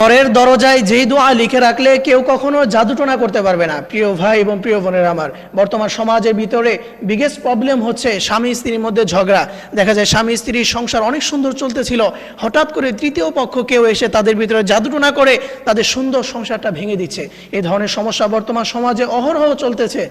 ঘরের দরজায় যেই দোয়া লিখে রাখলে কেউ কখনো জাদুটোনা করতে পারবে না। প্রিয় ভাই এবং প্রিয় বোনের আমার, বর্তমান সমাজের ভিতরে বিগেস্ট প্রবলেম হচ্ছে স্বামী স্ত্রীর মধ্যে ঝগড়া। দেখা যায় স্বামী স্ত্রীর সংসার অনেক সুন্দর চলতেছিল, হঠাৎ করে তৃতীয় পক্ষ কেউ এসে তাদের ভিতরে জাদুটোনা করে তাদের সুন্দর সংসারটা ভেঙে দিচ্ছে। এই ধরনের সমস্যা বর্তমান সমাজে অহরহ চলতেছে।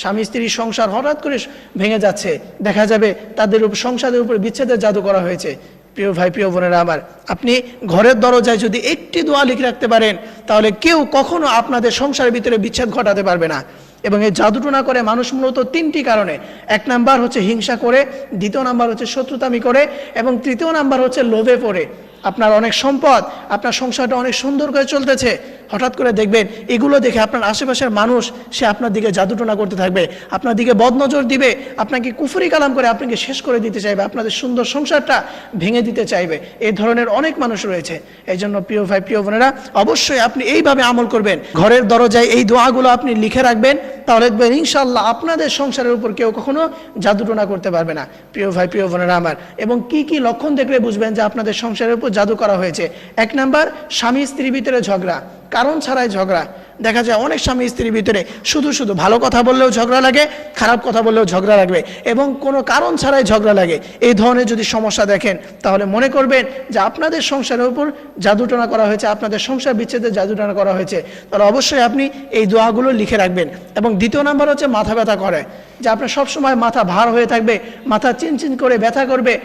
স্বামী স্ত্রীর সংসার হঠাৎ করে ভেঙে যাচ্ছে, দেখা যাবে তাদের সংসারের উপর বিচ্ছেদের জাদু করা হয়েছে। প্রিয় ভাই প্রিয় বোনেরা আমার, আপনি ঘরের দরজায় যদি একটি দোয়া লিখে রাখতে পারেন তাহলে কেউ কখনো আপনাদের সংসারের ভিতরে বিচ্ছেদ ঘটাতে পারবে না। এবং এই জাদুটোনা করে মানুষ মূলত তিনটি কারণে। এক নাম্বার হচ্ছে হিংসা করে, দ্বিতীয় নাম্বার হচ্ছে শত্রুতামি করে, এবং তৃতীয় নাম্বার হচ্ছে লোভে পড়ে। আপনার অনেক সম্পদ, আপনার সংসারটা অনেক সুন্দর করে চলতেছে, হঠাৎ করে দেখবেন এগুলো দেখে আপনার আশেপাশের মানুষ সে আপনার দিকে জাদুটোনা করতে থাকবে, আপনার দিকে বদনজর দিবে, আপনাকে কুফরি কালাম করে আপনাকে শেষ করে দিতে চাইবে, আপনাদের সুন্দর সংসারটা ভেঙে দিতে চাইবে। এই ধরনের অনেক মানুষ রয়েছে। এই জন্য প্রিয় ভাই প্রিয় বোনেরা, অবশ্যই আপনি এইভাবে আমল করবেন। ঘরের দরজায় এই দোয়াগুলো আপনি লিখে রাখবেন, তাহলে দেখবেন ইনশাআল্লাহ আপনাদের সংসারের উপর কেউ কখনো জাদুটোনা করতে পারবে না। প্রিয় ভাই প্রিয় বোনেরা আমার, এবং কি কি লক্ষণ দেখলে বুঝবেন যে আপনাদের সংসারের উপর জাদু করা হয়েছে? এক নাম্বার, স্বামী স্ত্রীর ভিতরে ঝগড়া, কারণ ছাড়াই ঝগড়া। দেখা যায় অনেক স্বামী স্ত্রীর ভিতরে শুধু শুধু ভালো কথা বললেও ঝগড়া লাগে, খারাপ কথা বললেও ঝগড়া লাগবে, এবং কোনো কারণ ছাড়াই ঝগড়া লাগে। এই ধরনের যদি সমস্যা দেখেন তাহলে মনে করবেন যে আপনাদের সংসারের উপর জাদুটোনা করা হয়েছে, আপনাদের সংসার বিচ্ছেদের জাদুটোনা করা হয়েছে। তাহলে অবশ্যই আপনি এই দোয়াগুলো লিখে রাখবেন। এবং দ্বিতীয় নাম্বার হচ্ছে মাথা ব্যথা করে, যে আপনার সবসময় মাথা ভার হয়ে থাকবে, মাথা চিনচিন করে ব্যথা করবে।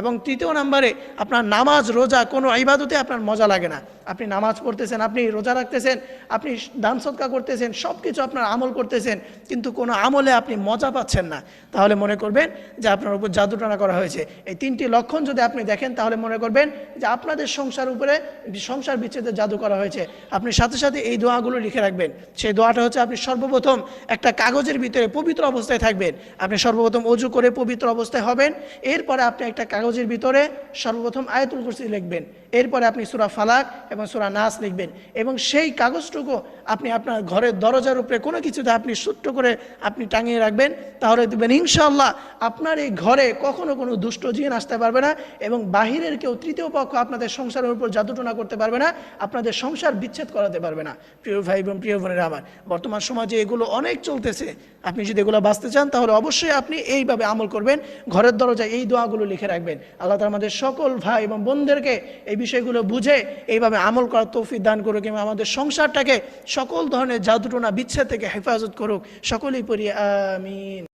এবং তৃতীয় নাম্বারে আপনার নামাজ রোজা কোনো ইবাদতে আপনার মজা লাগে না। আপনি নামাজ পড়তেছেন, আপনি রোজা রাখতেছেন, আপনি দান সদকা করতেছেন, সব কিছু আপনার আমল করতেছেন, কিন্তু কোনো আমলে আপনি মজা পাচ্ছেন না, তাহলে মনে করবেন যে আপনার উপর জাদুটোনা করা হয়েছে। এই তিনটি লক্ষণ যদি আপনি দেখেন তাহলে মনে করবেন যে আপনাদের সংসার উপরে সংসার বিচ্ছেদের জাদু করা হয়েছে। আপনি সাথে সাথে এই দোয়াগুলো লিখে রাখবেন। সেই দোয়াটা হচ্ছে, আপনি সর্বপ্রথম একটা কাগজের ভিতরে পবিত্র অবস্থায় থাকবেন। আপনি সর্বপ্রথম অজু করে পবিত্র অবস্থায় হবেন, এরপরে আপনি একটা কাগজের ভিতরে সর্বপ্রথম আয়াতুল কুরসি লিখবেন, এরপরে আপনি সূরা ফালাক এবং সূরা নাস লিখবেন, এবং সেই কাগজটুকু আপনি আপনার ঘরের দরজার উপরে কোনো কিছুতে আপনি ছোট্ট করে আপনি টাঙিয়ে রাখবেন। তাহলে দেখবেন ইনশাআল্লাহ আপনার এই ঘরে কখনো কোনো দুষ্ট জিন আসতে পারবে না, এবং বাহিরের কেউ তৃতীয় পক্ষ আপনাদের সংসারের উপর জাদুটোনা করতে পারবে না, আপনাদের সংসার বিচ্ছেদ করাতে পারবে না। প্রিয় ভাই এবং প্রিয় বোনেরা আমার, বর্তমান সমাজে এগুলো অনেক চলতেছে। আপনি যদি এগুলো বাঁচতে চান তাহলে অবশ্যই আপনি এইভাবে আমল করবেন, ঘরের দরজায় এই দোয়াগুলো লিখে রাখবেন। আল্লাহ তাআলা আমাদের সকল ভাই এবং বোনদেরকে এই বিষয়গুলো বুঝে এইভাবে আমল করার তৌফিক দান করুক, এবং আমাদের সংসারটাকে সকল ধরনের জাদুটোনা বিচ্ছেদ থেকে হেফাজত করুক। সকলেই পড়ি আমিন।